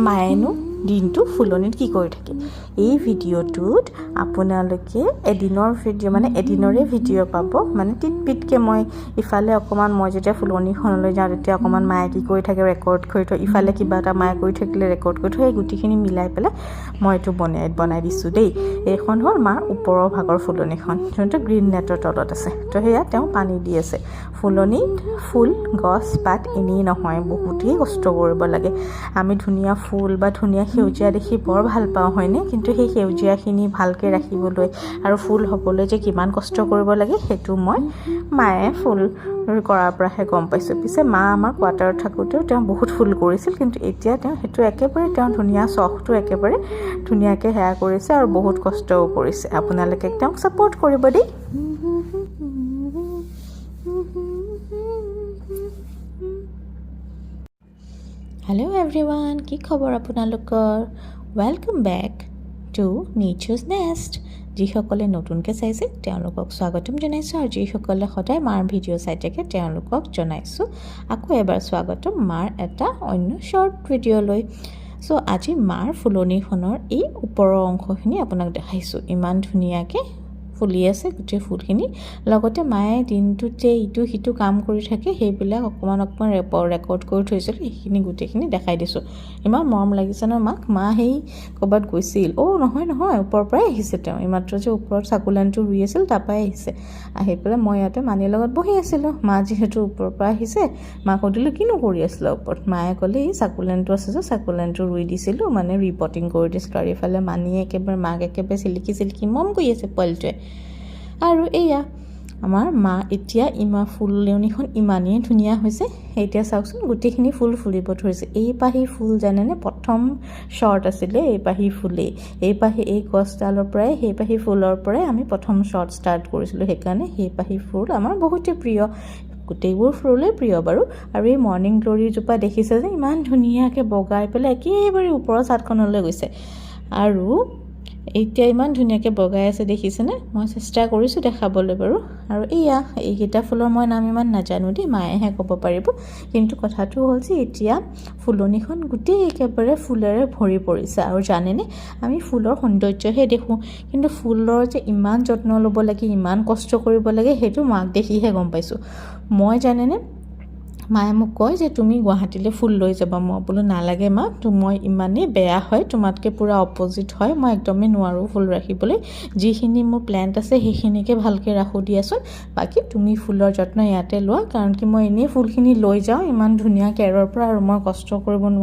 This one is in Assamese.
মায়েনো দিনটো ফুলনিত কি কৰি থাকে। এই ভিডিঅ'টোত আপোনালোকে এদিনৰে ভিডিঅ' পাব। মানে টিটপিটকৈ মই ইফালে অকণমান মই যেতিয়া ফুলনিখনলৈ যাওঁ তেতিয়া অকণমান মায়ে কি কৰি থাকে ৰেকৰ্ড কৰি থৈ, ইফালে কিবা এটা মায়ে কৰি থাকিলে ৰেকৰ্ড কৰি থৈ, এই গোটেইখিনি মিলাই পেলাই মই এইটো বনাই দিছোঁ দেই। এইখন হ'ল মাৰ ওপৰৰ ভাগৰ ফুলনিখন, যোনটো গ্ৰীণ নেটৰ তলত আছে। তো সেয়া তেওঁ পানী দি আছে। ফুলনিত ফুল গছ পাত এনেই নহয়, বহুতেই কষ্ট কৰিব লাগে। আমি ধুনীয়া ফুল বা ধুনীয়া সেউজীয়া দেখি বৰ ভাল পাওঁ হয়নে, কিন্তু সেই সেউজীয়াখিনি ভালকৈ ৰাখিবলৈ আৰু ফুল হ'বলৈ যে কিমান কষ্ট কৰিব লাগে সেইটো মই মায়ে ফুল কৰাৰ পৰাহে গম পাইছোঁ। পিছে মা আমাৰ কোৱাৰ্টাৰত থাকোঁতেও তেওঁ বহুত ফুল কৰিছিল, কিন্তু এতিয়া তেওঁ সেইটো একেবাৰে তেওঁ ধুনীয়া চখটো একেবাৰে ধুনীয়াকৈ সেয়া কৰিছে আৰু বহুত কষ্টও কৰিছে। আপোনালোকে তেওঁক ছাপোৰ্ট কৰিব দেই। হেল্ল' এভৰিৱান, কি খবৰ আপোনালোকৰ? Welcome back to Nature's Nest. যিসকলে নতুনকৈ চাইছে তেওঁলোকক স্বাগতম জনাইছোঁ, আৰু যিসকলে সদায় মাৰ ভিডিঅ' চাই থাকে তেওঁলোকক জনাইছোঁ আকৌ এবাৰ স্বাগতম মাৰ এটা অন্য শ্বৰ্ট ভিডিঅ'লৈ। চ' আজি মাৰ ফুলনিখনৰ এই ওপৰৰ অংশখিনি আপোনাক দেখাইছোঁ। ইমান ধুনীয়াকৈ ফুলি আছে গোটেই ফুলখিনি। লগতে মায়ে দিনটোত যে ইটো সিটো কাম কৰি থাকে সেইবিলাক অকণমান ৰেকৰ্ড কৰি থৈছিল, সেইখিনি গোটেইখিনি দেখাই দিছোঁ। ইমান মৰম লাগিছে ন মাক। মা সেই ক'ৰবাত গৈছিল, নহয় ওপৰৰ পৰাই আহিছে তেওঁ। এইমাত্ৰ যে ওপৰত চাকুলেণ্টটো ৰুই আছিল তাৰপৰাই আহিছে। আহি পেলাই মই ইয়াতে মানীৰ লগত বহি আছিলোঁ। মা যিহেতু ওপৰৰ পৰা আহিছে, মাক সুধিলোঁ কিনো কৰি আছিলে ওপৰত। মায়ে ক'লে এই চাকুলেণ্টটো আছে যে চাকুলেণ্টটো ৰুই দিছিলোঁ, মানে ৰিপৰ্টিং কৰি দিছিলোঁ। আৰু এইফালে মানীয়ে একেবাৰে মাক একেবাৰে চিলিকি মম কৰি আছে পোৱালিটোৱে। আৰু এয়া আমাৰ মা এতিয়া ফুলনিখন ইমানেই ধুনীয়া হৈছে। এতিয়া চাওকচোন গোটেইখিনি ফুল ফুলিব ধৰিছে। এই পাহি ফুল জানেনে প্ৰথম শ্বৰ্ট আছিলে এই পাহি ফুলেই। এই গছডালৰ পৰাই সেই পাহি ফুলৰ পৰাই আমি প্ৰথম শ্বৰ্ট ষ্টাৰ্ট কৰিছিলোঁ। সেইকাৰণে সেই পাহি ফুল আমাৰ বহুতেই প্ৰিয়, গোটেইবোৰ ফুলেই প্ৰিয় বাৰু। আৰু এই মৰ্ণিং গ্ল'ৰীজোপা দেখিছে যে ইমান ধুনীয়াকৈ বগাই পেলাই একেবাৰে ওপৰৰ চাটখনলৈ গৈছে। আৰু এতিয়া ইমান ধুনীয়াকৈ বগাই আছে দেখিছেনে। মই চেষ্টা কৰিছোঁ দেখাবলৈ বাৰু। আৰু এইকেইটা ফুলৰ মই নাম ইমান নাজানো দেই, মায়েহে ক'ব পাৰিব। কিন্তু কথাটো হ'ল যে এতিয়া ফুলনিখন গোটেই একেবাৰে ফুলেৰে ভৰি পৰিছে। আৰু জানেনে, আমি ফুলৰ সৌন্দৰ্যহে দেখোঁ, কিন্তু ফুলৰ যে ইমান যত্ন ল'ব লাগে, ইমান কষ্ট কৰিব লাগে সেইটো মাক দেখিহে গম পাইছোঁ। মই জানেনে, মায়ে মোক কয় যে তুমি গুৱাহাটীলৈ ফুল লৈ যাবা। মই বোলো নালাগে মা, মই ইমানেই বেয়া হয়, তোমাতকৈ পূৰা অপজিট হয়, মই একদমেই নোৱাৰোঁ ফুল ৰাখিবলৈ। যিখিনি মোৰ প্লেণ্ট আছে সেইখিনিকে ভালকৈ ৰাখোঁ দিয়াচোন, বাকী তুমি ফুলৰ যত্ন ইয়াতে লোৱা। কাৰণ কি মই এনেই ফুলখিনি লৈ যাওঁ ইমান ধুনীয়া কেৰৰ পৰা, আৰু মই কষ্ট কৰিব নোৱাৰোঁ।